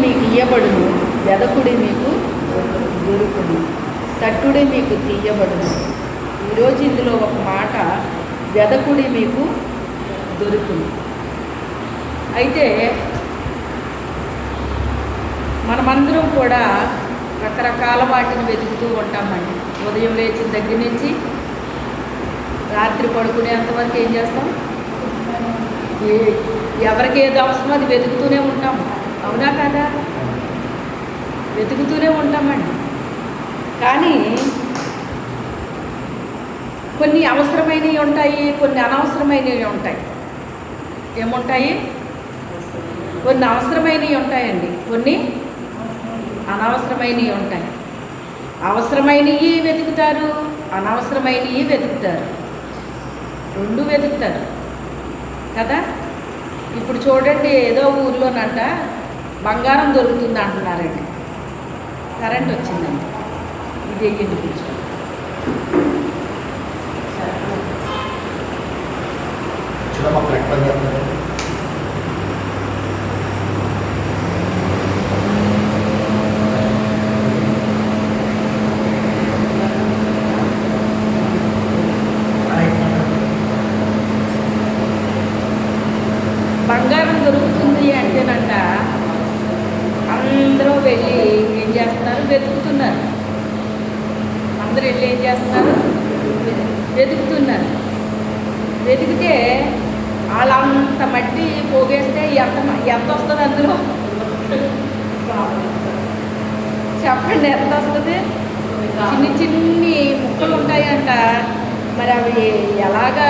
మీకు ఇయ్యబడును, వెదకుడి మీకు దొరుకును, తట్టుడి మీకు తీయబడును. ఈరోజు ఇందులో ఒక మాట, వెదకుడి మీకు దొరుకును. అయితే మనమందరం కూడా రకరకాల వాటిని వెతుకుతూ ఉంటామండి. ఉదయం లేచిన దగ్గర నుంచి రాత్రి పడుకునేంతవరకు ఏం చేస్తాం? ఎవరికి ఏది అవసరమో అది వెతుకుతూనే ఉంటాము. అవునా కదా? వెతుకుతూనే ఉంటామండి. కానీ కొన్ని అవసరమైనవి ఉంటాయి, కొన్ని అనవసరమైనవి ఉంటాయి. ఏముంటాయి? కొన్ని అవసరమైనవి ఉంటాయండి, కొన్ని అనవసరమైనవి ఉంటాయి. అవసరమైనవి వెతుకుతారు, అనవసరమైనవి వెతుకుతారు, రెండు వెతుకుతారు కదా. ఇప్పుడు చూడండి, ఏదో ఊర్లోనంట బంగారం దొరుకుతుంది అంటున్నారండి. కరెంట్ వచ్చిందండి, ఇది ఎయ్యండి కూర్చో. బంగారం దొరుకుతుంది అంటేనంట అందరూ వెళ్ళి ఏం చేస్తున్నారు? వెతుకుతున్నారు. అందరూ వెళ్ళి ఏం చేస్తున్నారు? వెతుకుతున్నారు. వెతికితే వాళ్ళంత మట్టి పోగేస్తే ఎంత వస్తుంది అందులో? చెప్పండి, ఎంత వస్తుంది? చిన్ని చిన్ని ముక్కలు ఉంటాయంట. మరి అవి ఎలాగా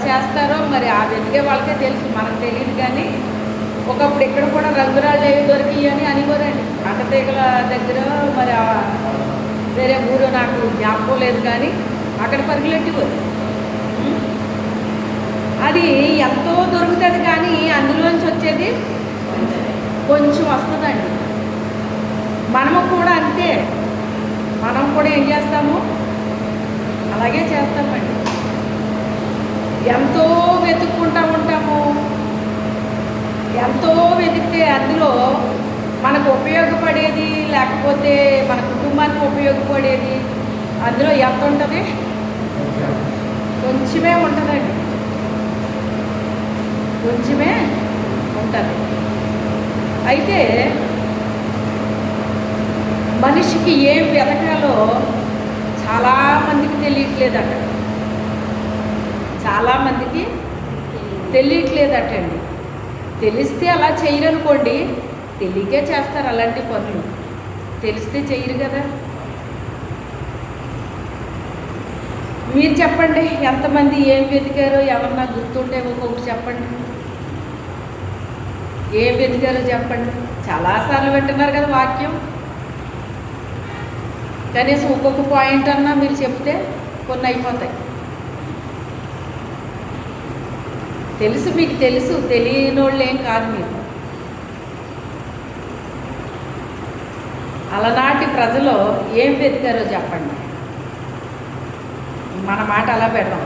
చేస్తారో మరి ఆ వెతికే వాళ్ళకే తెలుసు, మనకు తెలియదు. కానీ ఒకప్పుడు ఇక్కడ కూడా రంగురాళ్ళు ఏవి దొరికాయి అని అనివ్వరండి. అక్కతీగల దగ్గర మరి వేరే ఊరు నాకు జ్ఞాపకం లేదు, కానీ అక్కడ పరుగులెట్టిపోదు. అది ఎంతో దొరుకుతుంది, కానీ అందులోంచి వచ్చేది కొంచెం వస్తుందండి. మనము కూడా అంతే. మనం కూడా ఏం చేస్తాము? అలాగే చేస్తామండి. ఎంతో వెతుక్కుంటూ ఉంటాము. ఎంతో వెతికితే అందులో మనకు ఉపయోగపడేది, లేకపోతే మన కుటుంబానికి ఉపయోగపడేది అందులో ఎంత ఉంటుంది? కొంచెమే ఉంటుందండి, కొంచెమే ఉంటుంది. అయితే మనిషికి ఏం వెతకాలో చాలామందికి తెలియట్లేదట. చాలామందికి తెలియట్లేదటండి. తెలిస్తే అలా చేయరనుకోండి, తెలియకే చేస్తారు అలాంటి పనులు. తెలిస్తే చేయరు కదా. మీరు చెప్పండి, ఎంతమంది ఏం వెతికారో ఎవరన్నా గుర్తుంటే ఒక్కొక్కటి చెప్పండి. ఏం వెతికారో చెప్పండి. చాలాసార్లు వింటున్నారు కదా వాక్యం. కనీసం ఒక్కొక్క పాయింట్ అన్నా మీరు చెప్తే కొన్ని అయిపోతాయి. తెలుసు, మీకు తెలుసు, తెలియని వాళ్ళు ఏం కాదు మీరు. అలనాటి ప్రజలు ఏం వెతికారో చెప్పండి. మన మాట అలా పెడదాం.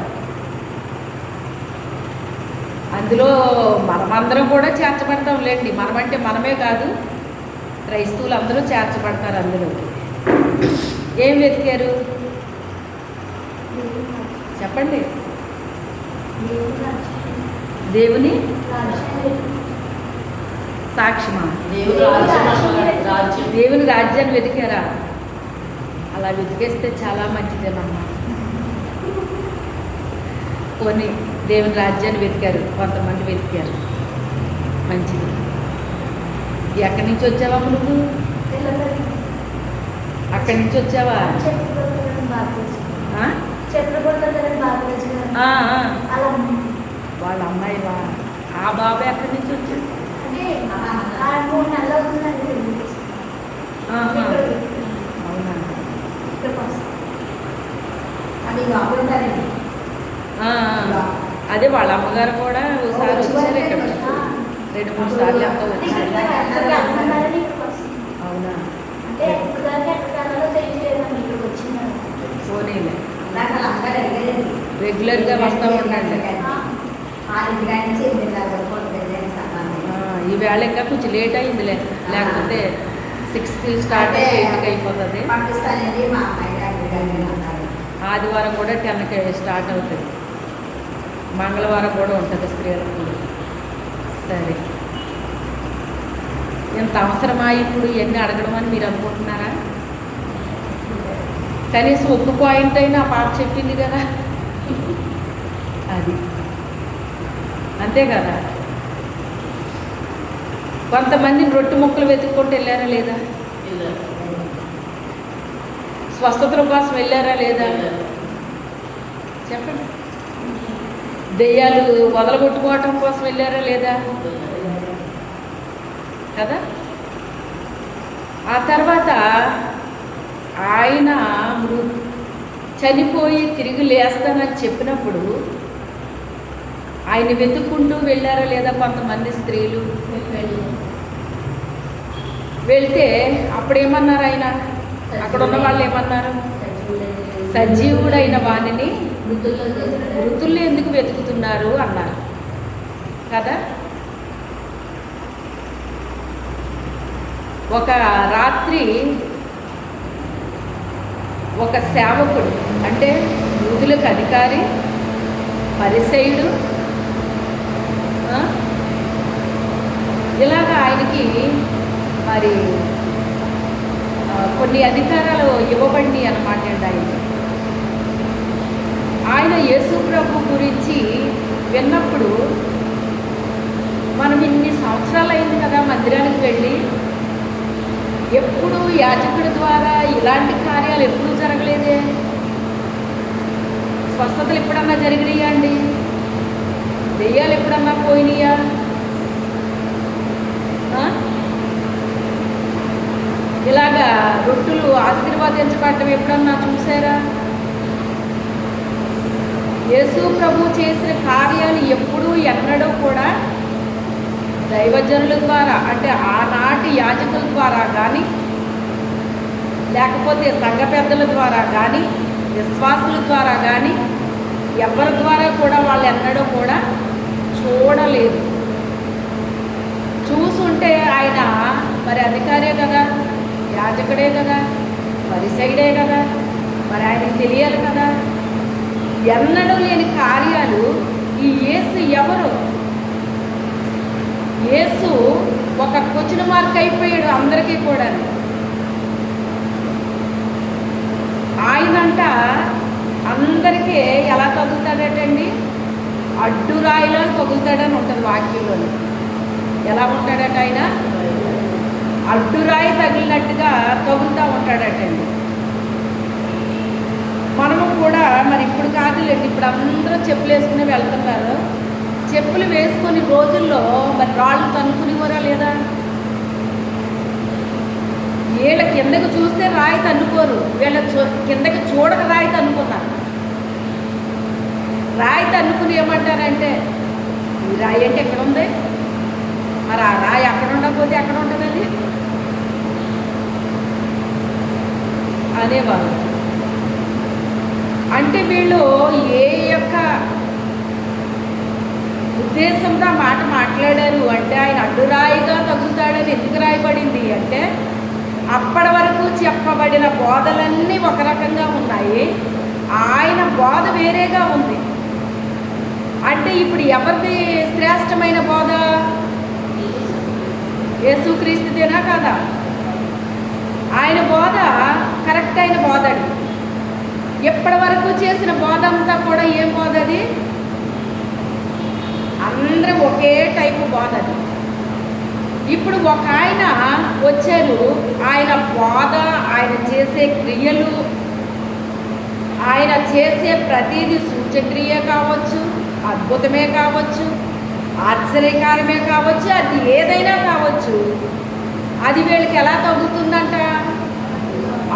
అందులో మనమందరం కూడా చేర్చబడతాంలేండి. మనమంటే మనమే కాదు, క్రైస్తవులు అందరూ చేర్చబడతారు అందులో. ఏం వెతికారు చెప్పండి. దేవుని సాక్ష్యమా? దేవుని రాజ్యాన్ని వెతికారా? అలా వెతికేస్తే చాలా మంచిదేనమ్మా. కొన్ని దేవుని రాజ్యాన్ని వెతికారు, కొంతమంది వెతికారు, మంచిది. ఎక్కడి నుంచి వచ్చావా నువ్వు? అక్కడి నుంచి వచ్చావా? వాళ్ళ అమ్మాయివా? ఆ బాబు ఎక్కడి నుంచి వచ్చాడు? అవునా? అదే వాళ్ళ అమ్మగారు కూడా ఒకసారి వచ్చారు ఇక్కడ, 2-3 సార్లు ఎంతో వచ్చారు. అవునా? పోనీలే, రెగ్యులర్గా వస్తూ ఉండండి. ఈవేళ ఇంకా కొంచెం లేట్ అయిందిలే, లేకపోతే 6కి స్టార్ట్ అయ్యి 8కి అయిపోతుంది. పంపిస్తానండి మా అమ్మాయి అన్నారు. ఆదివారం కూడా 10కి స్టార్ట్ అవుతుంది. మంగళవారం కూడా ఉంటుంది స్త్రీలకు. సరే, ఎంత అవసరమా ఇప్పుడు ఇవన్నీ అడగడం అని మీరు అనుకుంటున్నారా? కనీసం ఒక్క పాయింట్ అయినా ఆ పాప చెప్పింది కదా, అది అంతే కదా. కొంతమంది రొట్టె ముక్కలు వెతుక్కుంటూ వెళ్ళారా లేదా? స్వస్థతల కోసం వెళ్ళారా లేదా? చెప్పండి. దెయ్యాలు వదలగొట్టుకోవటం కోసం వెళ్ళారా లేదా? కదా. ఆ తర్వాత ఆయన చనిపోయి తిరిగి లేస్తానని చెప్పినప్పుడు ఆయన వెతుక్కుంటూ వెళ్ళారా లేదా కొంతమంది స్త్రీలు? వెళ్తే అప్పుడేమన్నారు ఆయన? అక్కడ ఉన్న వాళ్ళు ఏమన్నారు? సజీవుడైన వాణిని మృతుల్లో ఎందుకు వెతుకుతున్నారు అన్నారు కదా. ఒక రాత్రి ఒక సేవకుడు, అంటే యూదులకు అధికారి, పరిసయ్యుడు, ఇలాగ ఆయనకి మరి కొన్ని అధికారాలు ఇవ్వబడి అన్నమాట. ఆయన యేసు ప్రభు గురించి విన్నప్పుడు, మనం ఇన్ని సంవత్సరాలు అయింది కదా మందిరానికి వెళ్ళి, ఎప్పుడు యాజకుడి ద్వారా ఇలాంటి కార్యాలు ఎప్పుడూ జరగలేదే. స్వస్థతలు ఎప్పుడన్నా జరిగినాయా అండి? దెయ్యాలు ఎప్పుడన్నా పోయినాయా? ఇలాగా రొట్టెలు ఆశీర్వాదించబడటం ఎప్పుడన్నా చూసారా? యేసు ప్రభు చేసిన కార్యాలు ఎప్పుడూ ఎన్నడూ కూడా దైవజనుల ద్వారా, అంటే ఆనాటి యాజకుల ద్వారా కానీ, లేకపోతే సంఘ పెద్దల ద్వారా కానీ, విశ్వాసుల ద్వారా కానీ, ఎవరి ద్వారా కూడా వాళ్ళు ఎన్నడూ కూడా చూడలేదు. చూసుంటే ఆయన మరి అధికారే కదా, యాజకుడే కదా, పరిసయ్యుడే కదా, మరి ఆయనకి తెలియాలి కదా. ఎన్నడూ లేని కార్యాలు ఈ యేసు ఎవరు? యేసు ఒక క్వశ్చన్ మార్క్ అయిపోయాడు అందరికీ కూడా. ఆయనంట అందరికీ ఎలా తగులుతాడటండి? అడ్డురాయిలో తగులుతాడని ఉంటుంది వాక్యంలో. ఎలా ఉంటాడట ఆయన? అడ్డురాయి తగిలినట్టుగా తగులుతూ ఉంటాడటండి. మనము కూడా మరి ఇప్పుడు కాదులేండి, ఇప్పుడు అందరూ చెప్పులు వేసుకుని వెళ్తున్నారు. చెప్పులు వేసుకొని రోజుల్లో మరి రాళ్ళు తన్నుకునేవారా లేదా? వీళ్ళ కిందకు చూస్తే రాయి తన్నుకోరు, వీళ్ళ కిందకి చూడక రాయి తన్నుకున్నారు. రాయి తన్నుకుని ఏమంటారంటే, ఈ రాయి అంటే ఎక్కడ ఉంది, మరి ఆ రాయి అక్కడ ఉండకపోతే ఎక్కడ ఉంటుందండి అనేవారు. అంటే వీళ్ళు ఏ యొక్క ఉద్దేశంతో ఆ మాట మాట్లాడారు అంటే, ఆయన అడ్డురాయిగా తగులుతాడని ఎందుకు రాయబడింది అంటే, అప్పటి వరకు చెప్పబడిన బోధలన్నీ ఒక రకంగా ఉన్నాయి, ఆయన బోధ వేరేగా ఉంది. అంటే ఇప్పుడు ఎవరిది శ్రేష్టమైన బోధ? యేసుక్రీస్తుదేనా కదా? ఆయన బోధ కరెక్ట్ అయిన బోధ అండి. ఎప్పటి వరకు చేసిన బోధ అంతా కూడా ఏం బోధ అది? అందరూ ఒకే టైపు బోధ అది. ఇప్పుడు ఒక ఆయన వచ్చారు, ఆయన బోధ, ఆయన చేసే క్రియలు, ఆయన చేసే ప్రతిదీ సూచక్రియ కావచ్చు, అద్భుతమే కావచ్చు, ఆశ్చర్యకారమే కావచ్చు, అది ఏదైనా కావచ్చు, అది వీళ్ళకి ఎలా తగ్గుతుందంట?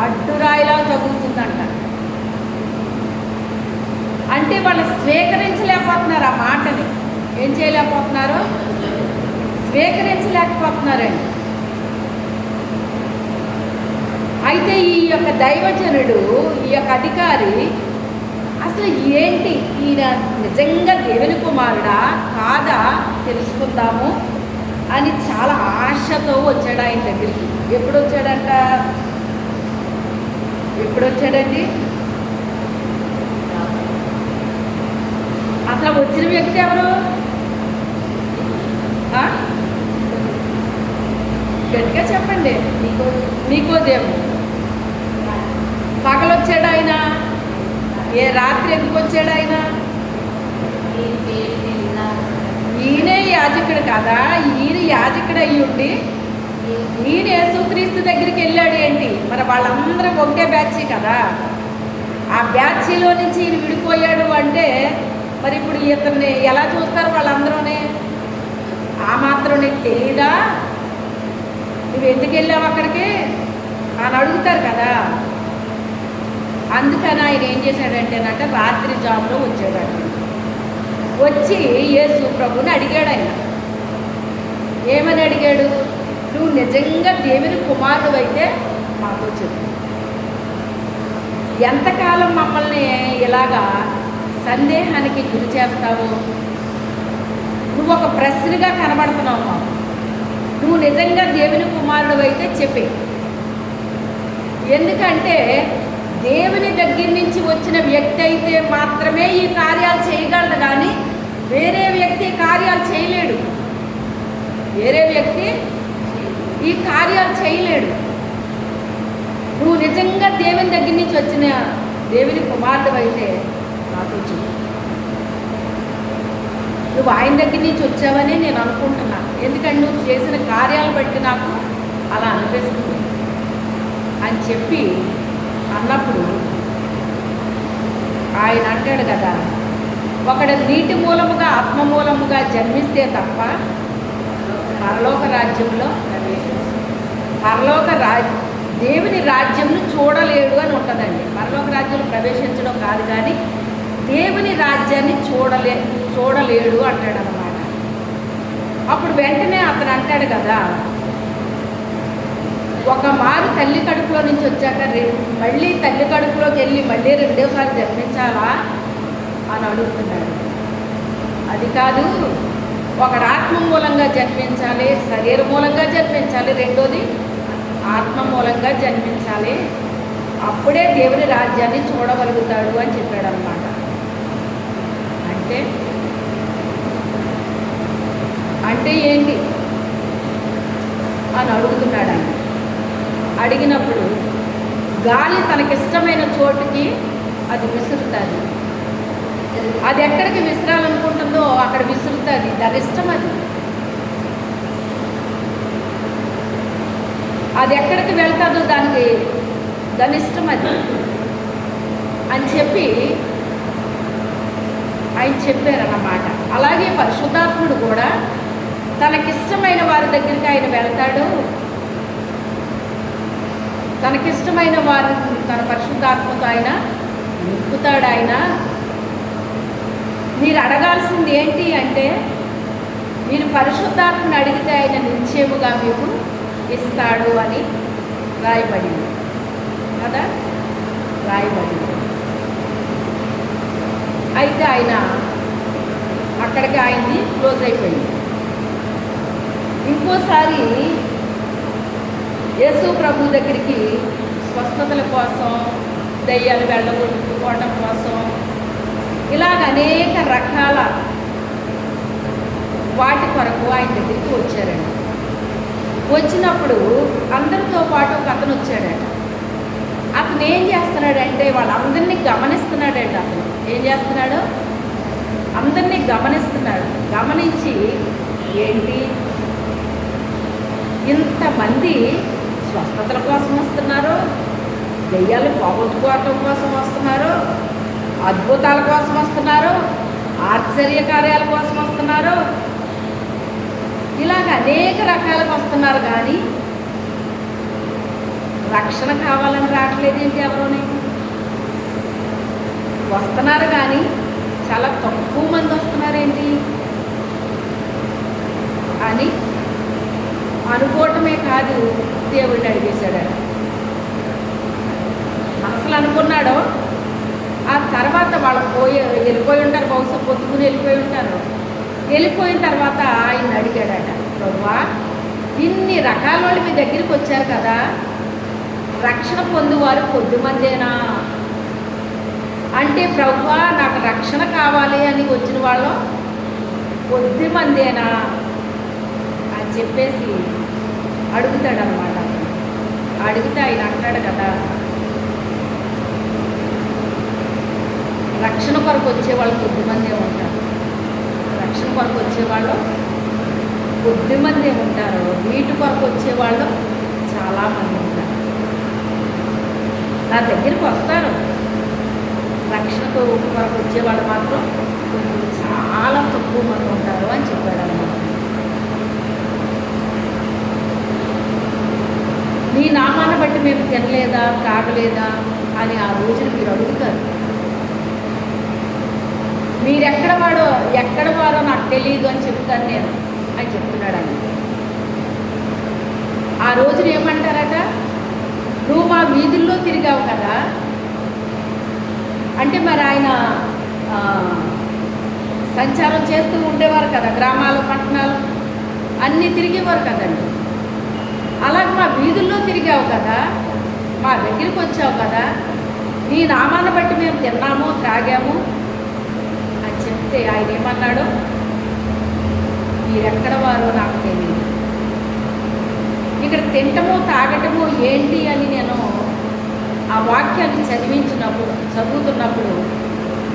అడ్డురాయిలా తగ్గుతుందంట. అంటే వాళ్ళు స్వీకరించలేకపోతున్నారు ఆ మాటని. ఏం చేయలేకపోతున్నారు? స్వీకరించలేకపోతున్నారండి. అయితే ఈ యొక్క దైవజనుడు, ఈ యొక్క అధికారి అసలు ఏంటి, ఈయన నిజంగా దేవుని కుమారుడా కాదా తెలుసుకుందాము అని చాలా ఆశతో వచ్చాడు ఆయన దగ్గరికి. ఎప్పుడు వచ్చాడంట? ఎప్పుడు వచ్చాడండి? అసలు వచ్చిన వ్యక్తి ఎవరు? ఆ? గట్టిగా చెప్పండి. నీకోదేమో. పగలొచ్చాడు ఆయన? ఏ రాత్రి ఎందుకు వచ్చాడు ఆయన? ఈయనే యాజకుడు కదా, ఈయన యాజకుడు అయ్యుండి ఈయన యేసుక్రీస్తు దగ్గరికి వెళ్ళాడు ఏంటి? మరి వాళ్ళందరూ ఒకటే బ్యాచ్ కదా. ఆ బ్యాచ్లో నుంచి ఈయన విడిపోయాడు అంటే మరి ఇప్పుడు ఇతన్ని ఎలా చూస్తారు వాళ్ళందరూనే? ఆ మాత్రం నీకు తెలియదా? నువ్వు ఎందుకు వెళ్ళావు అక్కడికి అని అడుగుతారు కదా. అందుకని ఆయన ఏం చేశాడంటేనంటే రాత్రి జాములో వచ్చాడంట. వచ్చి యేసు ప్రభుని అడిగాడు. ఆయన ఏమని అడిగాడు? నువ్వు నిజంగా దేవుని కుమారుడు అయితే మాతో చెప్పు. ఎంతకాలం మమ్మల్ని ఇలాగా సందేహానికి గురి చేస్తావు? నువ్వు ఒక ప్రశ్నగా కనబడుతున్నావు మాకు. నువ్వు నిజంగా దేవుని కుమారుడు అయితే చెప్పే. ఎందుకంటే దేవుని దగ్గర నుంచి వచ్చిన వ్యక్తి అయితే మాత్రమే ఈ కార్యాలు చేయగలడు, కానీ వేరే వ్యక్తి కార్యాలు చేయలేడు. వేరే వ్యక్తి ఈ కార్యాలు చేయలేడు. నువ్వు నిజంగా దేవుని దగ్గర నుంచి వచ్చిన దేవుని కుమారుడు అయితే నాతో చెప్పు. నువ్వు ఆయన దగ్గర నుంచి వచ్చావని నేను అనుకుంటున్నా, ఎందుకంటే నువ్వు చేసిన కార్యాలు బట్టి నాకు అలా అనిపిస్తుంది అని చెప్పి అన్నప్పుడు ఆయన అంటాడు కదా, ఒకడు నీటి మూలముగా ఆత్మ మూలముగా జన్మిస్తే తప్ప పరలోక రాజ్యంలో దేవుని రాజ్యంను చూడలేడు అని ఉంటుందండి. పరలోక రాజ్యంలో ప్రవేశించడం కాదు, కానీ దేవుని రాజ్యాన్ని చూడలేడు అంటాడు అన్నమాట. అప్పుడు వెంటనే అతను అంటాడు కదా, ఒక మారు తల్లి కడుపులో నుంచి వచ్చాక మళ్ళీ తల్లి కడుపులోకి వెళ్ళి మళ్ళీ రెండోసారి జన్మించాలా అని అడుగుతున్నాడు. అది కాదు, ఒకడు ఆత్మ మూలంగా జన్మించాలి, శరీర మూలంగా జన్మించాలి, రెండోది ఆత్మ మూలంగా జన్మించాలి, అప్పుడే దేవుని రాజ్యాన్ని చూడగలుగుతాడు అని చెప్పాడు అన్నమాట. అంటే ఏంటి అని అడుగుతున్నాడు ఆయన. అడిగినప్పుడు గాలి తనకిష్టమైన చోటుకి అది విసురుతుంది. అది ఎక్కడికి విసిరాలనుకుంటుందో అక్కడ విసురుతుంది. దాని ఇష్టం అది. అది ఎక్కడికి వెళ్తుందో దాని ఇష్టం అది అని చెప్పి ఆయన చెప్పారన్నమాట. అలాగే పరిశుద్ధాత్ముడు కూడా తనకిష్టమైన వారి దగ్గరికి ఆయన వెళ్తాడు. తనకిష్టమైన వారిని తన పరిశుద్ధాత్మతో ఆయన నింపుతాడు. ఆయన మీరు అడగాల్సింది ఏంటి అంటే, మీరు పరిశుద్ధాత్మని అడిగితే ఆయన నిశ్చయముగా మీకు ఇస్తాడు అని రాయబడింది కదా, రాయబడింది. అయితే ఆయన అక్కడికి ఆయన్ని క్లోజ్ అయిపోయింది. ఇంకోసారి యేసు ప్రభు దగ్గరికి స్వస్థతల కోసం, దయ్యాలు వెళ్ళగొట్టుకోవడం కోసం, ఇలాగ అనేక రకాల వాటి కొరకు ఆయన దగ్గరికి వచ్చారండి. వచ్చినప్పుడు అందరితో పాటు ఒక అతను వచ్చాడట. అతను ఏం చేస్తున్నాడంటే వాళ్ళందరినీ గమనిస్తున్నాడండి. అతను ఏం చేస్తున్నాడు? అందరినీ గమనిస్తున్నాడు. గమనించి ఏంటి ఇంతమంది స్వస్థతల కోసం వస్తున్నారు, దెయ్యాలు పోగొట్టుకోవటం కోసం వస్తున్నారు, అద్భుతాల కోసం వస్తున్నారు, ఆశ్చర్య కార్యాల కోసం వస్తున్నారు, ఇలాగ అనేక రకాలకు వస్తున్నారు, కానీ రక్షణ కావాలని రావట్లేదు ఏంటి? ఎవరోని వస్తున్నారు కానీ చాలా తక్కువ మంది వస్తున్నారేంటి అని అనుకోవటమే కాదు, దేవుడిని అడిగేశాడు. అసలు అనుకున్నాడో ఆ తర్వాత వాళ్ళు వెళ్ళిపోయి ఉంటారు, బహుశా పొద్దుకుని వెళ్ళిపోయి ఉంటారు. వెళ్ళిపోయిన తర్వాత ఆయన అడిగాడట, ప్రభువా ఇన్ని రకాల వాళ్ళు మీ దగ్గరికి వచ్చారు కదా, రక్షణ పొందువారు కొద్దిమందేనా అంటే, ప్రభువా నాకు రక్షణ కావాలి అని వచ్చిన వాళ్ళు కొద్దిమందేనా అని చెప్పేసి అడుగుతాడనమాట. అడిగితే ఆయన అంటాడు కదా, రక్షణ కొరకు వచ్చేవాళ్ళు కొద్దిమందే ఉంటారు, రక్షణ కొరకు వచ్చేవాళ్ళు కొద్దిమందే ఉంటారు, వీటి కొరకు వచ్చేవాళ్ళు చాలామంది ఉంటారు. నా దగ్గరికి వస్తారు, రక్షణ కొరకు వచ్చేవాళ్ళు మాత్రం చాలా తక్కువ మంది ఉంటారు అని చెప్పాడు అన్నమాట. నీ నామాన్ని బట్టి మేము తినలేదా తాగలేదా అని ఆ రోజున మీరు అడుగుతారు. మీరెక్కడ వారో నాకు తెలియదు అని చెప్తాను నేను అని చెప్తున్నాడు ఆయన. ఆ రోజున ఏమంటారట, నువ్వు మా వీధుల్లో తిరిగావు కదా అంటే, మరి ఆయన సంచారం చేస్తూ ఉండేవారు కదా, గ్రామాలు పట్టణాలు అన్నీ తిరిగేవారు కదండి. అలాగే మా వీధుల్లో తిరిగావు కదా, మా దగ్గరికి వచ్చావు కదా, నీ నామాన్ని బట్టి మేము తిన్నాము త్రాగాము అని చెప్తే ఆయన ఏమన్నాడు, మీరెక్కడ వారో నాకు తెలియదు. ఇక్కడ తింటము తాగటము ఏంటి అని నేను ఆ వాక్యాన్ని చదువుతున్నప్పుడు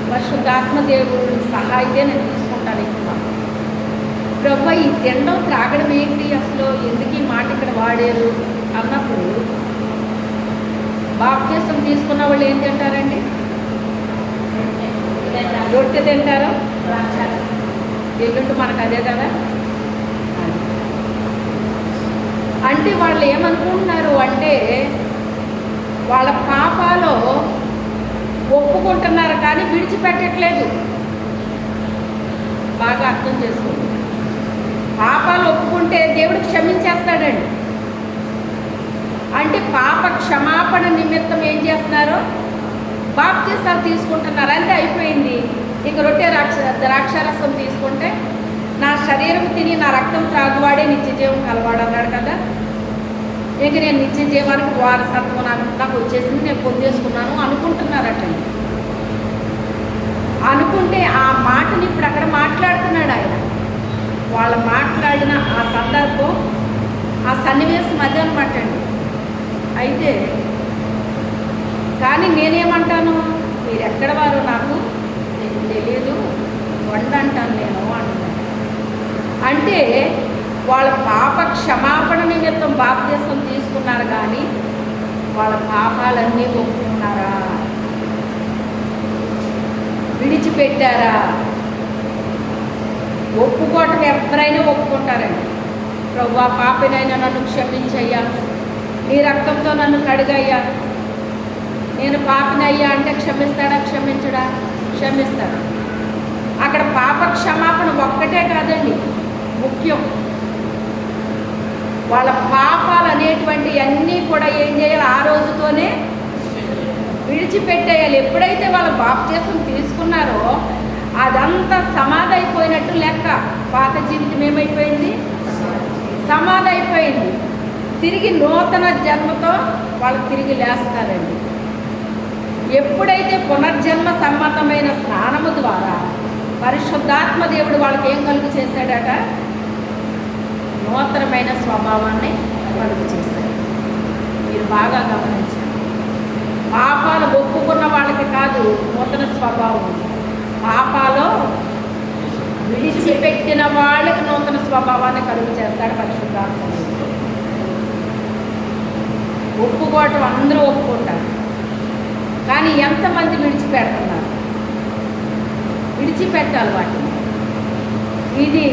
పరిశుద్ధాత్మదేవుడి సహాయితే నేను తీసుకుంటాను ఎక్కువ. ప్రభు ఈ తినడం త్రాగడం ఏంటి అసలు, ఎందుకు ఈ మాట ఇక్కడ వాడారు అన్నప్పుడు, బాప్తిసం తీసుకున్న వాళ్ళు ఏం తింటారండి, రొట్టె తింటారు, ఎల్లుండి మనకు అదే కదా. అంటే వాళ్ళు ఏమనుకుంటున్నారు అంటే, వాళ్ళ పాపాలు ఒప్పుకుంటున్నారు కానీ విడిచిపెట్టట్లేదు. బాగా అర్థం చేసుకోండి. పాపాలు ఒప్పుకుంటే దేవుడు క్షమించేస్తాడండి. అంటే పాప క్షమాపణ నిమిత్తం ఏం చేస్తున్నారు, బాప్తిసాలు తీసుకుంటున్నారు, అంతే అయిపోయింది. ఇక రొట్టె ద్రాక్షారసం తీసుకుంటే నా శరీరం తిని నా రక్తం త్రాగువాడే నిత్యజీవం కలవాడు అన్నాడు కదా. ఇక నేను నిత్యజీవానికి వారసత్వం నాకు వచ్చేసింది, నేను పొందేసుకున్నాను అనుకుంటున్నారట. అనుకుంటే ఆ మాటని ఇప్పుడు అక్కడ మాట్లాడుతున్నాడు ఆయన. వాళ్ళు మాట్లాడిన ఆ సందర్భం, ఆ సన్నివేశం అదే అనమాట అండి. అయితే కానీ నేనేమంటాను, మీరు ఎక్కడ వారో నాకు తెలియదు, వంట అంటాను నేను అంటున్నాను. అంటే వాళ్ళ పాప క్షమాపణ నిమిత్తం బాప్తిసం తీసుకున్నారు కానీ వాళ్ళ పాపాలన్నీ ఒప్పుకున్నారా, విడిచిపెట్టారా? ఒప్పుకోవటం ఎవరైనా ఒప్పుకుంటారండి. ప్రభువా పాపినైనా నన్ను క్షమించయ్యా, నీ రక్తంతో నన్ను కడిగయ్యా, నేను పాపినయ్యా అంటే క్షమిస్తాడా, క్షమించడా? క్షమిస్తాడు. అక్కడ పాప క్షమాపణ ఒక్కటే కాదండి ముఖ్యం, వాళ్ళ పాపాలు అనేటువంటి అన్నీ కూడా ఏం చేయాలి, ఆ రోజుతోనే విడిచిపెట్టేయాలి. ఎప్పుడైతే వాళ్ళ బాప్తిసం తీసుకున్నారో అదంతా సమాధి అయిపోయినట్టు లెక్క. పాత జీవితం ఏమైపోయింది, సమాధి అయిపోయింది. తిరిగి నూతన జన్మతో వాళ్ళు తిరిగి లేస్తారండి. ఎప్పుడైతే పునర్జన్మ సంబంధమైన స్నానము ద్వారా పరిశుద్ధాత్మ దేవుడు వాళ్ళకి ఏం కలుగు చేశాడట, నూతనమైన స్వభావాన్ని కలుగు చేశాడు. మీరు బాగా గమనించారు. పాపాలు ఒప్పుకున్న వాళ్ళకి కాదు నూతన స్వభావం, పాపాలు విడిచిపెట్టిన వాళ్ళకి నూతన స్వభావాన్ని కలుగు చేస్తాడు పరిశుద్ధాత్మ. ఒప్పుకోవటం అందరూ ఒప్పుకుంటారు కానీ ఎంతమంది విడిచిపెడుతున్నారు? విడిచిపెట్టాలి వాటిని. ఇది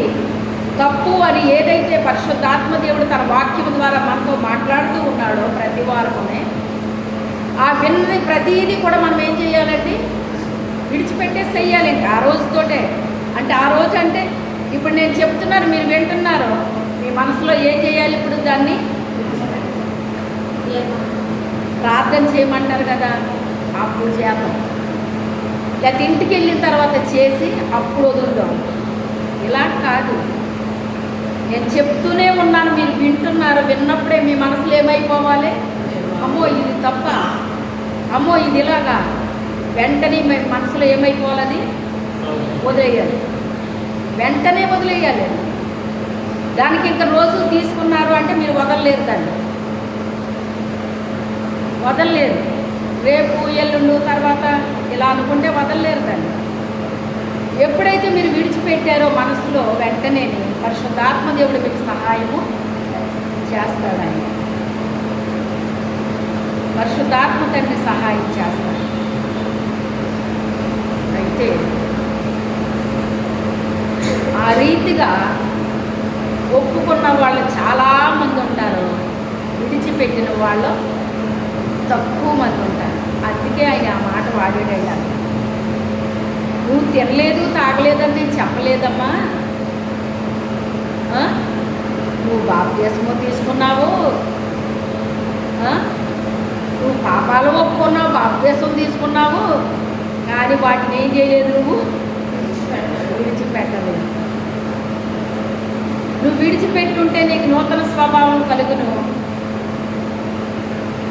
తప్పు అని ఏదైతే పరిశుద్ధాత్మ దేవుడు తన వాక్యం ద్వారా మనతో మాట్లాడుతూ ఉన్నాడో ప్రతి వారమే, ఆ విన్నది ప్రతీది కూడా మనం ఏం చేయాలండి, విడిచిపెట్టేసేయాలి. ఇంకా ఆ రోజుతోటే. అంటే ఆ రోజు అంటే ఇప్పుడు నేను చెప్తున్నాను, మీరు వింటున్నారు, మీ మనసులో ఏం చేయాలి ఇప్పుడు? దాన్ని ప్రార్థన చేయమంటారు కదా, అప్పుడు చేద్దాం. లేకపోతే ఇంటికి వెళ్ళిన తర్వాత చేసి అప్పుడు వదులుదాం. ఇలా కాదు. నేను చెప్తూనే ఉన్నాను, మీరు వింటున్నారు. విన్నప్పుడే మీ మనసులో ఏమైపోవాలి? అమ్మో ఇది తప్ప, అమ్మో ఇది ఇలాగా, వెంటనే మీ మనసులో ఏమైపోవాలి? అది వదిలేయాలి, వెంటనే వదిలేయాలి. దానికి ఇంకా రోజు తీసుకున్నారు అంటే మీరు వదలలేరు, దాన్ని వదలలేరు. రేపు ఎల్లుండు తర్వాత ఇలా అనుకుంటే వదలలేరు దాన్ని. ఎప్పుడైతే మీరు విడిచిపెట్టారో మనసులో, వెంటనే పరిశుద్ధాత్మ దేవుడు మీకు సహాయము చేస్తాడని, పరిశుద్ధాత్మ తండ్రి సహాయం చేస్తాడు. అయితే ఆ రీతిగా ఒప్పుకున్న వాళ్ళు చాలామంది ఉంటారు, విడిచిపెట్టిన వాళ్ళు తక్కువ మంది ఉంటారు. అందుకే ఆయన ఆ మాట వాడాడయ్యా. నువ్వు తినలేదు తాగలేదని నేను చెప్పలేదమ్మా, నువ్వు బాప్తిస్మం తీసుకున్నావు, నువ్వు పాపాలు ఒప్పుకున్నావు, బాప్తిస్మం తీసుకున్నావు, కానీ వాటిని ఏం చేయలేదు, నువ్వు విడిచిపెట్టలేదు. నువ్వు విడిచిపెట్టుంటే నీకు నూతన స్వభావం కలుగును.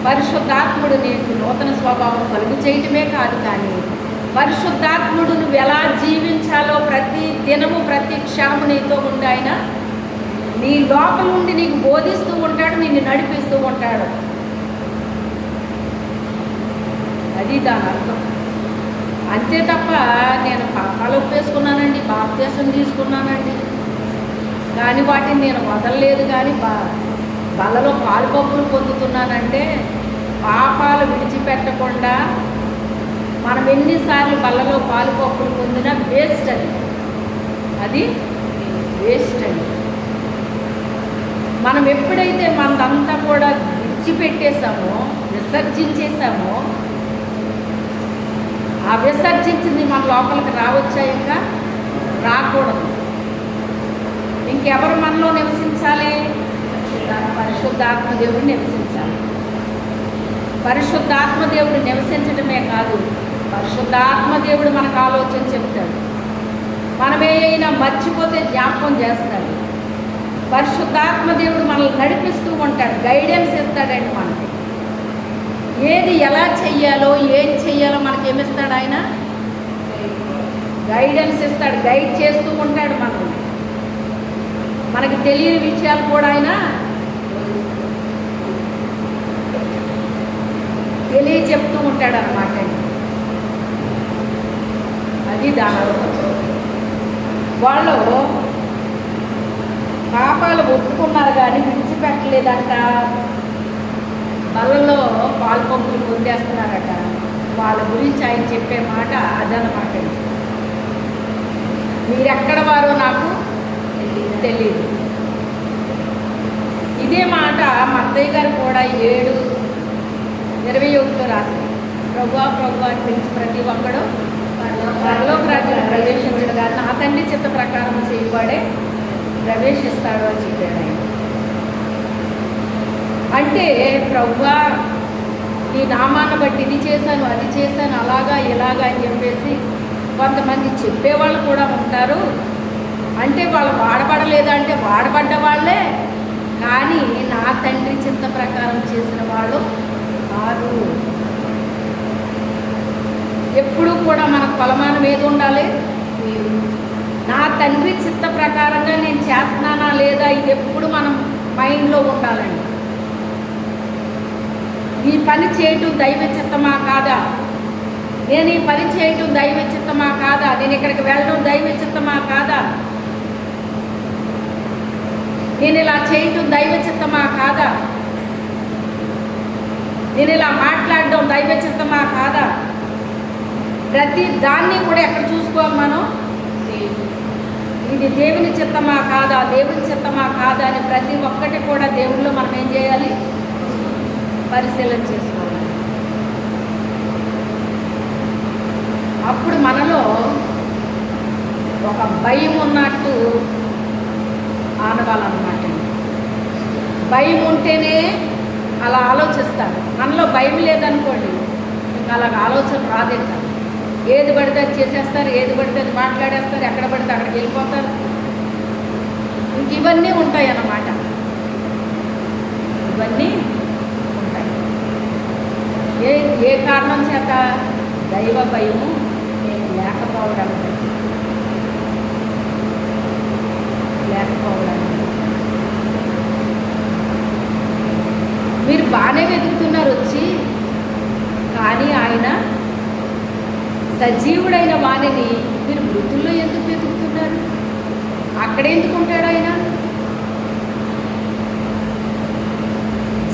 పరిశుద్ధాత్ముడు నీకు నూతన స్వభావం కలుగు చేయటమే కాదు, కానీ పరిశుద్ధాత్ముడు నువ్వు ఎలా జీవించాలో ప్రతి దినము ప్రతి క్షణము నీతో ఉండి ఆయన నీ లోపల నుండి నీకు బోధిస్తూ ఉంటాడు, నిన్ను నడిపిస్తూ ఉంటాడు. అది దాని అర్థం. అంతే తప్ప నేను పాపాలు ఒప్పేసుకున్నానండి, బాప్తిస్మం తీసుకున్నానండి, కానీ వాటిని నేను వదలలేదు, కానీ బలలో పాలు పప్పులు పొందుతున్నానంటే పాపాలు విడిచిపెట్టకుండా మనం ఎన్నిసార్లు బలలో పాలు పప్పులు పొందినా వేస్ట్, అది వేస్ట్ అండి. మనం ఎప్పుడైతే మనదంతా కూడా విడిచిపెట్టేసామో, విసర్జించేసామో, ఆ విసర్జించింది మన లోపలికి రావచ్చా? ఇంకా రాకూడదు. ఇంకెవరు మనలో నివసించాలి? పరిశుద్ధాత్మ దేవుడు నివసించాలి. పరిశుద్ధాత్మ దేవుడు నివసించడమే కాదు, పరిశుద్ధాత్మ దేవుడు మనకు ఆలోచన చెప్తాడు. మనం ఏమైనా మర్చిపోతే జ్ఞాపకం చేస్తాడు. పరిశుద్ధాత్మ దేవుడు మనల్ని నడిపిస్తూ ఉంటాడు, గైడెన్స్ ఇస్తాడండి. మనకి ఏది ఎలా చెయ్యాలో ఏం చెయ్యాలో మనకి ఏమిస్తాడు? ఆయన గైడెన్స్ ఇస్తాడు, గైడ్ చేస్తూ ఉంటాడు మనల్ని. మనకి తెలియని విషయాలు కూడా ఆయన తెలియచెప్తూ ఉంటాడు అన్నమాట. అది దాని అర్థం. వాళ్ళు పాపాలు ఒప్పుకున్నారు కానీ విడిచిపెట్టలేదంట, బలలో పాలు పంపులు పొందేస్తున్నారట. వాళ్ళ గురించి ఆయన చెప్పే మాట అదనమాట. మీరెక్కడ వారో నాకు తెలియదు. ఇదే మాట మత్తయ్య గారు కూడా 7:21 రాశారు. ప్రభువా ప్రభువా అని పిలిచి ప్రతి ఒక్కడు పరలోక రాజ్యం ప్రవేశించడు కానీ నా తండ్రి చిత్త ప్రకారం చేయబడే ప్రవేశిస్తాడు అని చెప్పాడు ఆయన. అంటే ప్రభువా నీ నామాన్ని బట్టి ఇది చేశాను అది చేశాను అలాగా ఇలాగా అని చెప్పేసి కొంతమంది చెప్పేవాళ్ళు కూడా ఉంటారు. అంటే వాళ్ళు వాడబడలేదా అంటే వాడబడ్డ వాళ్ళే, కానీ నా తండ్రి చింత ప్రకారం చేసిన వాళ్ళు కాదు. ఎప్పుడూ కూడా మనకు కొలమానం ఏది ఉండాలి? నా తండ్రి చిత్త ప్రకారంగా నేను చేస్తున్నానా లేదా, ఇది ఎప్పుడు మనం మైండ్లో ఉండాలండి. ఈ పని చేయటం దైవ చిత్తమా కాదా, నేను ఈ పని చేయటం దైవ చిత్తమా కాదా, నేను ఇక్కడికి వెళ్ళడం దైవ చిత్తమా కాదా, నేను ఇలా చేయటం దైవ చిత్తమా కాదా, నేను ఇలా మాట్లాడడం దైవ చిత్తమా కాదా. ప్రతి దాన్ని కూడా ఎక్కడ చూసుకోవాలి మనం? ఇది దేవుని చిత్తమా కాదా, దేవుని చిత్తమా కాదా అని ప్రతి ఒక్కటి కూడా దేవుళ్ళు మనం ఏం చేయాలి? పరిశీలన చేసుకోవాలి. అప్పుడు మనలో ఒక భయం ఉన్నట్టు ఆనవాలన్నమాట. భయం ఉంటేనే అలా ఆలోచిస్తారు. మనలో భయం లేదనుకోండి ఇంకా అలాగ ఆలోచన రాదేట. ఏది పడితే అది చేసేస్తారు, ఏది పడితే అది మాట్లాడేస్తారు, ఎక్కడ పడితే అక్కడికి వెళ్ళిపోతారు. ఇంక ఇవన్నీ ఉంటాయి అన్నమాట. ఇవన్నీ ఉంటాయి. ఏ కారణం చేత? దైవ భయము లేకపోవడానికి. మీరు బాగానే వెతుకుతున్నారు వచ్చి, కానీ ఆయన సజీవుడైన వాణిని మీరు మృతుల్లో ఎందుకు వెతుకుతున్నారు? అక్కడ ఎందుకు ఉంటాడు ఆయన?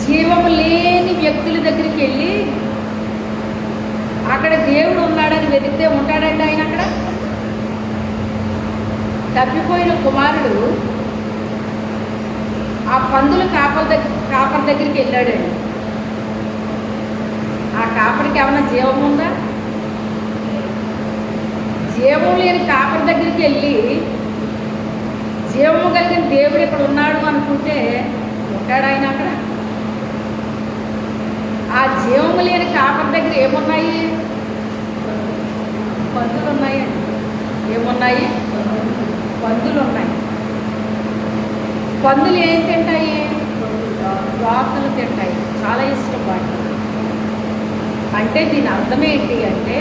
జీవము లేని వ్యక్తుల దగ్గరికి వెళ్ళి అక్కడ దేవుడు ఉన్నాడని వెతికితే ఉంటాడండి ఆయన అక్కడ? తప్పిపోయిన కుమారుడు ఆ పందుల కాపరి దగ్గరికి వెళ్ళాడండి. ఆ కాపరికి ఏమైనా జీవం ఉందా? జీవం లేని కాపరి దగ్గరికి వెళ్ళి జీవము కలిగిన దేవుడు ఇక్కడ ఉన్నాడు అనుకుంటే ఉంటాడు ఆయన అక్కడ? ఆ జీవము లేని కాపరి దగ్గర ఏమున్నాయి? పందులు ఉన్నాయి. ఏమున్నాయి? పందులు ఉన్నాయి. పందులు ఏం తింటాయి? వాతలు తింటాయి. చాలా ఇష్టం వాటి. అంటే దీని అర్థం ఏంటి అంటే,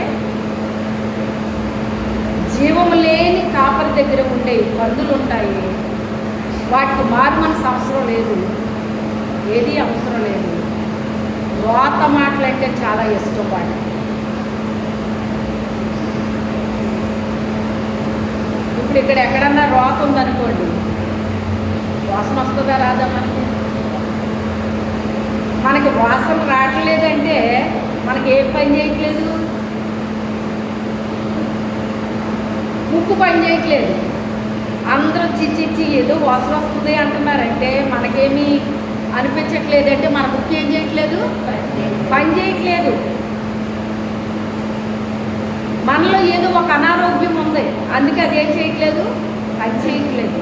జీవము లేని కాపరి దగ్గర ఉండే పందులు ఉంటాయి. వాటికి మనసు అవసరం లేదు, ఏది అవసరం లేదు. రోత మాటలంటే చాలా ఇష్టం వాటి. ఇప్పుడు ఇక్కడ ఎక్కడన్నా రోత ఉందనుకోండి, వాసన వస్తుందా రాదా? మనకి వాసన రావట్లేదంటే మనకి ఏం పని చేయట్లేదు? ముక్కు పని చేయట్లేదు. అందరూ చిచ్చి ఏదో వాసన వస్తుంది అంటున్నారంటే మనకేమీ అనిపించట్లేదంటే మన ముక్కు ఏం చేయట్లేదు? పని చేయట్లేదు. మనలో ఏదో ఒక అనారోగ్యం ఉంది, అందుకే అది ఏం చేయట్లేదు? పని చేయట్లేదు.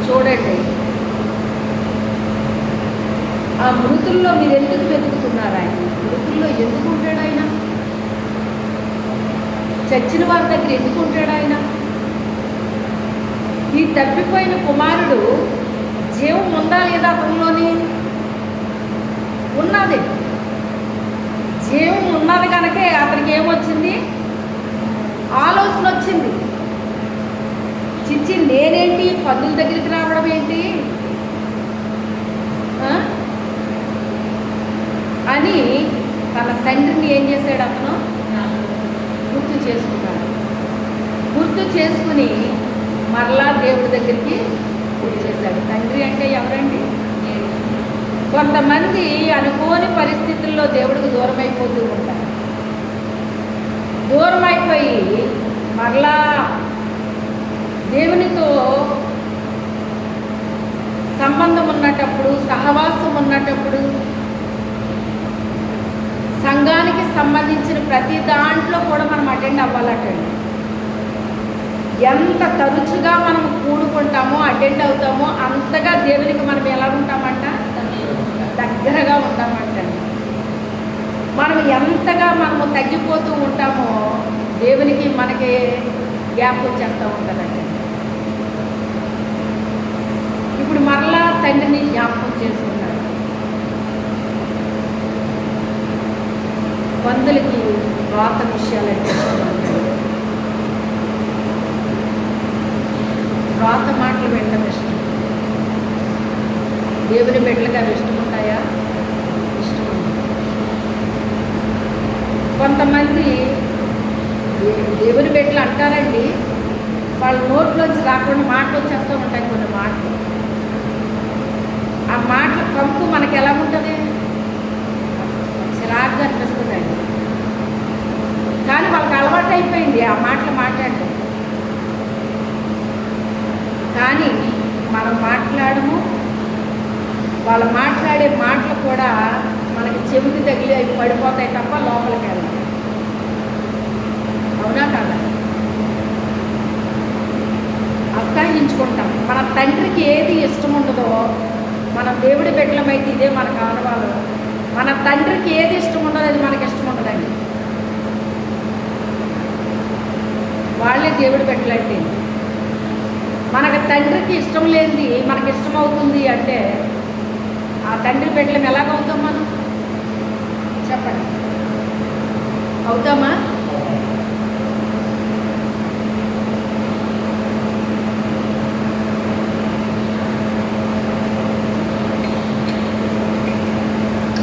చూడండి, ఆ మృతుల్లో మీరు ఎందుకు వెతుకుతున్నారు? ఆయన మృతుల్లో ఎందుకు ఉంటాడు? ఆయన చచ్చిన వారి దగ్గర ఎందుకు ఉంటాడు? ఆయన ఈ తప్పిపోయిన కుమారుడు జీవం ఉందా లేదా అతనిలోని? ఉన్నది. జీవం ఉన్నది కనుకే అతనికి ఏమొచ్చింది? ఆలోచన వచ్చింది. చిచ్చి నేనేంటి పందుల దగ్గరికి రావడం ఏంటి అని తన తండ్రిని ఏం చేశాడు? అతను గుర్తు చేసుకున్నాడు. గుర్తు చేసుకుని మరలా దేవుడి దగ్గరికి వచ్చేసాడు. తండ్రి అంటే ఎవరండి? కొంతమంది అనుకోని పరిస్థితుల్లో దేవుడికి దూరం అయిపోతూ ఉంటారు. దూరం అయిపోయి మరలా దేవునితో సంబంధం ఉన్నటప్పుడు, సహవాసం ఉన్నటప్పుడు, సంఘానికి సంబంధించిన ప్రతి దాంట్లో కూడా మనం అటెండ్ అవ్వాలటండి. ఎంత తరచుగా మనం కూడుకుంటామో, అటెండ్ అవుతామో అంతగా దేవునికి మనం ఎలా ఉంటామంట? దగ్గరగా ఉంటామంటండి. మనం ఎంతగా మనము తగ్గిపోతూ ఉంటామో దేవునికి మనకి గ్యాప్ వచ్చేస్తూ ఉంటుందండి. ఇప్పుడు మరలా తండ్రిని జ్ఞాపకం చేసుకున్నాడు. పందులకి రాత విషయాలంటే రాత మాటలు వినడం ఇష్టం. దేవుని బిడ్డలుగా ఇష్టం ఉంటాయా? ఇష్టం. కొంతమంది దేవుని బిడ్డలు అంటారండి, వాళ్ళ నోట్లోంచి రాకుండా మాటలు వచ్చేస్తూ ఉంటాయి. కొన్ని మాటలు, ఆ మాటల కంపు మనకి ఎలా ఉంటుంది? చిరాగ్గా అనిపిస్తుందండి. కానీ వాళ్ళకి అలవాటు అయిపోయింది ఆ మాటలు మాట్లాడటం. కానీ మనం మాట్లాడము, వాళ్ళు మాట్లాడే మాటలు కూడా మనకి చెవికి తగిలి అవి పడిపోతాయి తప్ప లోపలికి వెళ్ళాలి. అవునా కదా? అసహించుకుంటాం. మన తండ్రికి ఏది ఇష్టం ఉండదో, మన దేవుడి బిడ్డలమైతే ఇదే మనకు ఆనవాళ్ళు. మన తండ్రికి ఏది ఇష్టం ఉండదో అది మనకి ఇష్టం ఉండదండి. దేవుడు పెట్టలేంటి. మనకు తండ్రికి ఇష్టం లేనిది మనకి ఇష్టం అవుతుంది అంటే ఆ తండ్రి బిడ్డలం ఎలాగవుతాం మనం? చెప్పండి, అవుతామా?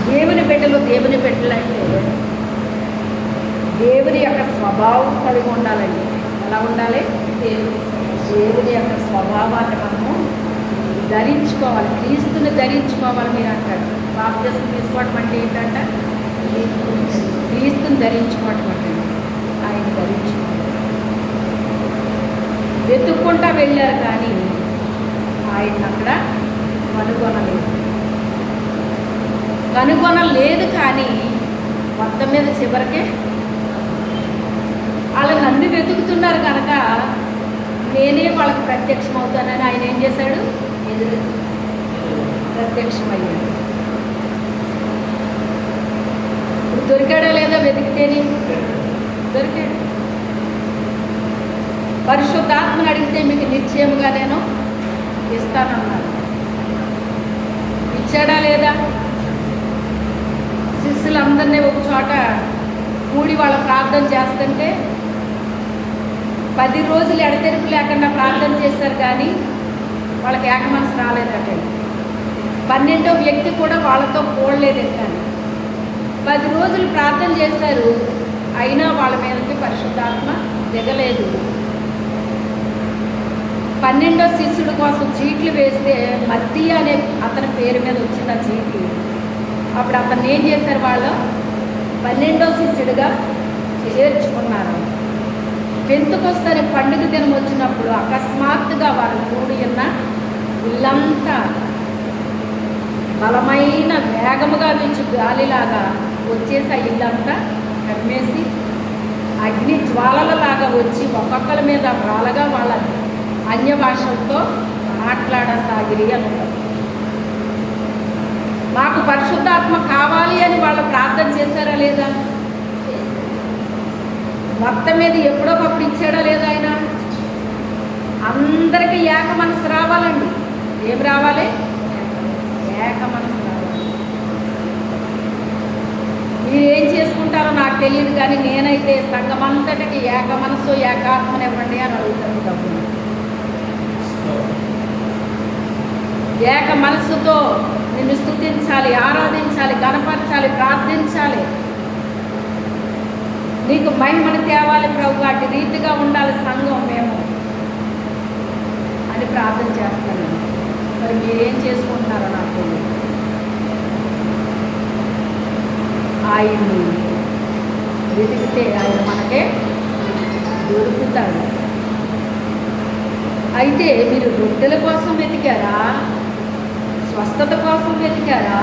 దేవుని బిడ్డలంటే దేవుని యొక్క స్వభావం కలిగి ఉండాలండి. ఎలా ఉండాలి? దేవుని యొక్క స్వభావాన్ని మనము ధరించుకోవాలి, క్రీస్తుని ధరించుకోవాలి. మీరు అంటారు బాప్తిసం తీసుకోవడం అంటే ఏంటంట? క్రీస్తుని ధరించుకోవడం అంటే ఆయన ధరించుకోవాలి. వెతుక్కుంటా వెళ్ళారు కానీ ఆయన అక్కడ కనుగొనలేదు. కానీ మొత్తం మీద చివరికే వాళ్ళు నన్ను వెతుకుతున్నారు కనుక నేనే వాళ్ళకి ప్రత్యక్షమవుతానని ఆయన ఏం చేశాడు? ప్రత్యక్షమయ్యాడు. దొరికాడా లేదా? వెతికితేనే దొరికాడు. పరిశుద్ధాత్మను అడిగితే మీకు నిశ్చయముగా నేను ఇస్తానన్నాను. ఇచ్చాడా లేదా? శిష్యులందరినీ ఒక చోట కూడి వాళ్ళ ప్రార్థన చేస్తుంటే 10 రోజులు ఎడతెరిపి లేకుండా ప్రార్థన చేశారు కానీ వాళ్ళకి ఏక మనసు రాలేదట. 12వ వ్యక్తి కూడా వాళ్ళతో పోడలేదు. కానీ 10 రోజులు ప్రార్థన చేశారు, అయినా వాళ్ళ మీదకి పరిశుద్ధాత్మ దిగలేదు. 12వ శిష్యుడి కోసం చీట్లు వేస్తే మత్తి అనే అతని పేరు మీద వచ్చిన చీట్లు. అప్పుడు అతన్ని ఏం చేశారు? వాళ్ళు 12వ శిష్యుడిగా చేర్చుకున్నారు. పెంతుకొస్తని పండుగ దినం వచ్చినప్పుడు అకస్మాత్తుగా వారు కూడి ఉన్న ఇల్లంతా బలమైన వేగముగా వీచు గాలిలాగా వచ్చేసి ఆ ఇల్లంతా కమ్మేసి అగ్ని జ్వాలలలాగా వచ్చి ఒక్కొక్కరి మీద రాలగా వాళ్ళ అన్య భాషలతో మాట్లాడసాగిరి అన్నారు. మాకు పరిశుద్ధాత్మ కావాలి అని వాళ్ళు ప్రార్థన చేశారా లేదా? మొత్తం మీద ఎప్పుడోకప్పుడు ఇచ్చాడా లేదా? ఆయన అందరికీ ఏక మనసు రావాలండి. ఏం రావాలి? ఏక మనసు రావాలి. మీరు ఏం చేసుకుంటారో నాకు తెలియదు కానీ నేనైతే సంఘమంతటికి ఏక మనసు ఏకాత్మనివ్వండి అని అడుగుతాను. డబ్బులు ఏక మనసుతో నిన్ను స్తుతించాలి, ఆరాధించాలి, గణపరచాలి, ప్రార్థించాలి. నీకు మహిమను తేవాలి ప్రభు, అటు రీతిగా ఉండాలి సంఘం మేము అని ప్రార్థన చేస్తాను. మరి మీరేం చేసుకుంటున్నారో నాకు తెలియదు. ఆయన్ని వెతికితే ఆయన మనకే దొరుకుతాడు. అయితే మీరు రొట్టెల కోసం వెతికారా? స్వస్థత కోసం వెతికారా?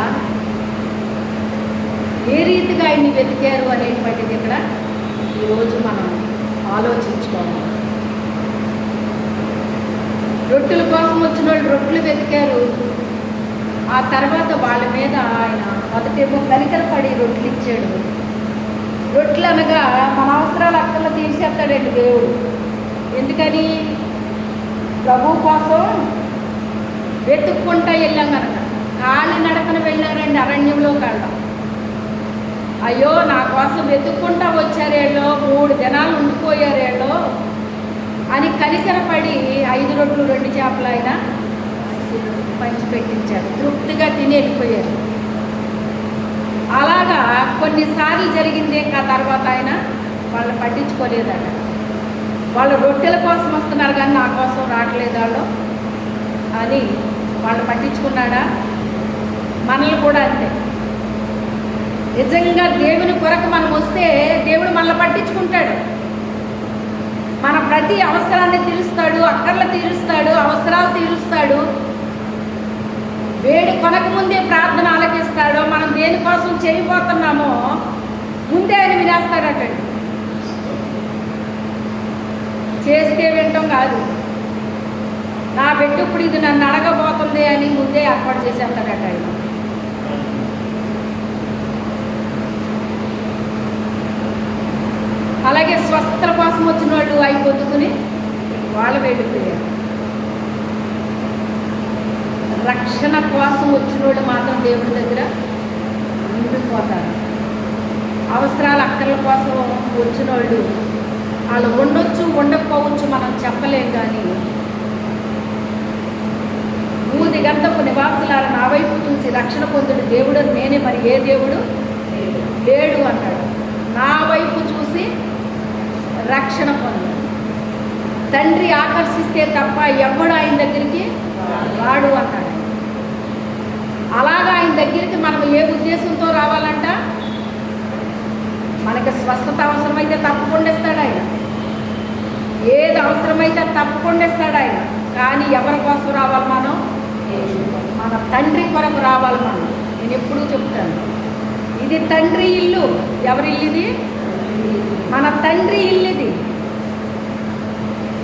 ఏ రీతిగా ఆయన్ని వెతికారు అనేటువంటిది ఇక్కడ ఈరోజు మనం ఆలోచించుకోవాలి. రొట్టెల కోసం వచ్చిన వాళ్ళు రొట్టెలు వెతికారు. ఆ తర్వాత వాళ్ళ మీద ఆయన మొదటేమో కనికరపడి రొట్టెలు ఇచ్చాడు. రొట్టెలు అనగా మన అవసరాలు అక్కర్లో తీసేస్తాడండి దేవుడు. ఎందుకని? ప్రభు కోసం వెతుక్కుంటా వెళ్ళాం కనుక. కాలి నడకన వెళ్ళారండి అరణ్యంలో కళ్ళం. అయ్యో నా కోసం వెతుక్కుంటా వచ్చారేళ్ళో, 3 దినాలు ఉండిపోయారేళ్ళో అని కనికరపడి 5 రొట్టెలు 2 చేపలు ఆయన పంచిపెట్టించారు. తృప్తిగా తిని వెళ్ళిపోయారు. అలాగా కొన్నిసార్లు జరిగిందే. ఆ తర్వాత ఆయన వాళ్ళు పట్టించుకోలేదట. వాళ్ళు రొట్టెల కోసం వస్తున్నారు కానీ నా కోసం రావట్లేదు వాళ్ళు అని వాళ్ళు పట్టించుకున్నాడా? మనల్ని కూడా అంతే. నిజంగా దేవుని కొరకు మనం వస్తే దేవుడు మనల్ని పట్టించుకుంటాడు. మన ప్రతి అవసరాన్ని తీరుస్తాడు, అక్కర్లు తీరుస్తాడు, అవసరాలు తీరుస్తాడు. వేడి కొనక ముందే ప్రార్థన ఆలకిస్తాడు. మనం దేనికోసం చేయబోతున్నామో ముందే ఆయన వినేస్తాడటండి. చేస్తే వినటం కాదు. నా బిడ్డ ఇప్పుడు ఇది నన్ను అడగబోతుంది అని ముందే ఏర్పాటు చేసేస్తాడట ఆయన. అలాగే స్వస్థల కోసం వచ్చిన వాళ్ళు అవి పొందుకుని వాళ్ళు వెళ్ళిపోయారు. రక్షణ కోసం వచ్చిన వాళ్ళు మాత్రం దేవుడి దగ్గర ఉండిపోతారు. అవసరాల అక్కర్ల కోసం వచ్చిన వాళ్ళు ఉండొచ్చు ఉండకపోవచ్చు మనం చెప్పలేం, కానీ భూదిగంతపు నివాసులారా నా వైపు చూసి రక్షణ పొందుడు దేవుడు నేనే, మరి ఏ దేవుడు లేడు అన్నాడు. నా వైపు చూసి రక్షణ పొందు. తండ్రి ఆకర్షిస్తే తప్ప ఎవడు ఆయన దగ్గరికి రాడు అన్నాడు. అలాగా ఆయన దగ్గరికి మనం ఏ ఉద్దేశంతో రావాలంట? మనకి స్వస్థత అవసరమైతే తప్పకుండా ఇస్తాడు ఆయన, ఏది అవసరమైతే తప్పకుండా ఇస్తాడు ఆయన. కానీ ఎవరి కోసం రావాలి మనం? మన తండ్రి కొరకు రావాలి మనం. నేను ఎప్పుడూ చెప్తాను, ఇది తండ్రి ఇల్లు. ఎవరి ఇల్లు ఇది? మన తండ్రి ఇల్లు ఇది.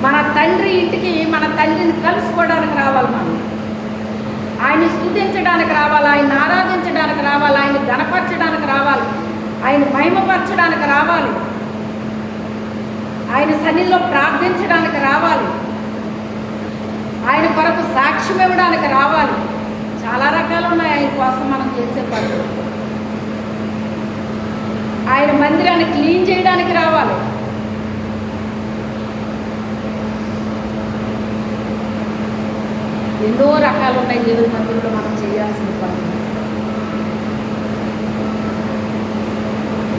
మన తండ్రి ఇంటికి మన తండ్రిని కలుసుకోవడానికి రావాలి మనం. ఆయన్ని స్తుతించడానికి రావాలి, ఆయన్ని ఆరాధించడానికి రావాలి, ఆయన్ని గణపరచడానికి రావాలి, ఆయన మహిమపరచడానికి రావాలి, ఆయన సన్నిధిలో ప్రార్థించడానికి రావాలి, ఆయన కొరకు సాక్ష్యం ఇవ్వడానికి రావాలి. చాలా రకాలు ఉన్నాయి ఆయన కోసం మనం చేసే పనులు. ఆయన మందిరాన్ని క్లీన్ చేయడానికి రావాలి. ఎన్నో రకాలు ఉన్నాయి దేవుని మందిరంలో మనం చేయాల్సిన పనులు.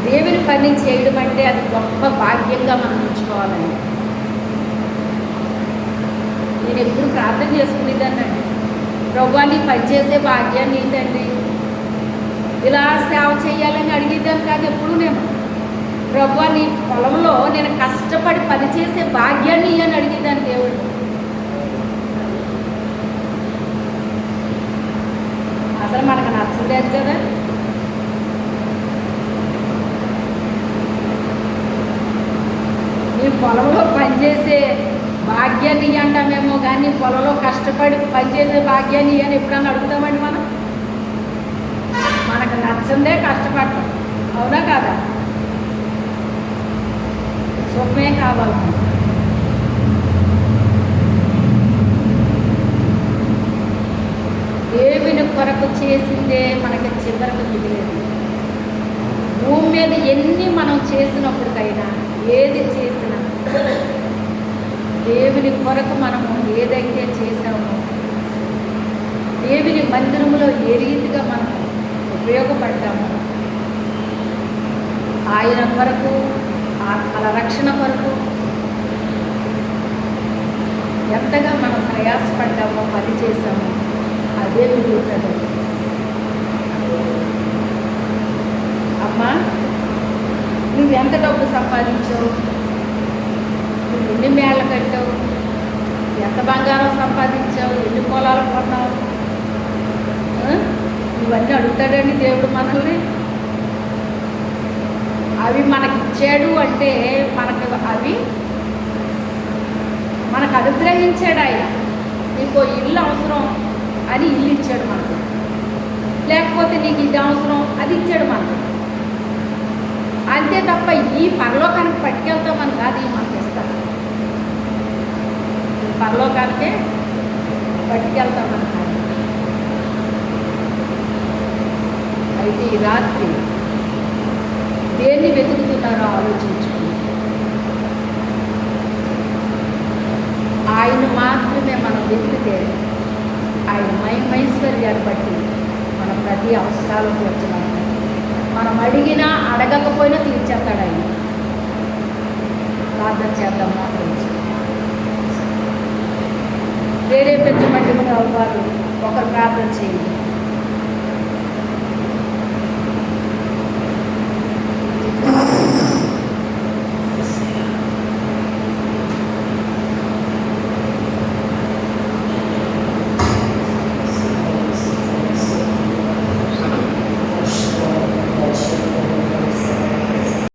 దేవుని పని చేయడం అంటే అది గొప్ప భాగ్యంగా మనం ఉంచుకోవాలండి. నేను ఎప్పుడు ప్రార్థన చేసుకునేదాన్నండి, ప్రభువా నీ పని చేసే భాగ్యాన్ని ఏంటండి, ఇలా సేవ చేయాలని అడిగేదాన్ని కాదు. ఎప్పుడు నేను ప్రభువా నీ పొలంలో నేను కష్టపడి పనిచేసే భాగ్యాన్ని అని అడిగేదాన్ని దేవుడు. అసలు మనకు నచ్చలేదు కదా. నీ పొలంలో పనిచేసే భాగ్యాన్ని అంటామేమో, కానీ పొలంలో కష్టపడి పనిచేసే భాగ్యాన్ని అని ఎప్పుడన్నా అడుగుతామండి మనం? మనకు నచ్చిందే కష్టపడతాం, అవునా కాదా? సుఖమే కావాలి. దేవుని కొరకు చేసిందే మనకి చివరకు మిగిలేదు. భూమి మీద ఎన్ని మనం చేసినప్పటికైనా, ఏది చేసినా దేవుని కొరకు మనము ఏదైతే చేసామో, దేవుని మందిరంలో ఏ రీతిగా మనం ఉపయోగపడ్డాము, ఆయన కొరకు, ఆత్మల రక్షణ కొరకు ఎంతగా మనం ప్రయాసపడ్డామో, పని చేసామో అదే మిగులుతుంది. అమ్మా నువ్వు ఎంత డబ్బు సంపాదించావు, నువ్వు ఎన్ని మేళ్ళ కట్టావు, ఎంత బంగారం సంపాదించావు, ఎన్ని పొలాలు కొన్నావు, ఇవన్నీ అడుగుతాడండి దేవుడు మనల్ని. అవి మనకిచ్చాడు అంటే అవి మనకు అనుగ్రహించాడు ఆయన. నీకు ఇల్లు అవసరం అని ఇల్లు ఇచ్చాడు మనకు, లేకపోతే నీకు ఇది అవసరం అది ఇచ్చాడు మనకు. అంతే తప్ప ఈ పరలోకానికి పట్టుకెళ్తామని కాదు, ఈ మనకి ఇస్తాడు. ఈ పరలోకానికే పట్టుకెళ్తామని కాదు. అయితే ఈ రాత్రి దేన్ని వెతుకుతున్నారో ఆలోచించుకోండి. ఆయన మాత్రమే మనం వెతికితే ఆయన మహిమైశ్వర్యాన్ని బట్టి మన ప్రతి అవసరాలకు వచ్చిన మనం అడిగినా అడగకపోయినా తీర్చేస్తాడు ఆయన. ప్రార్థన చేద్దాం. మాత్రం ప్రేరేపించబడిన వారు ఒకరు ప్రార్థన చేయండి.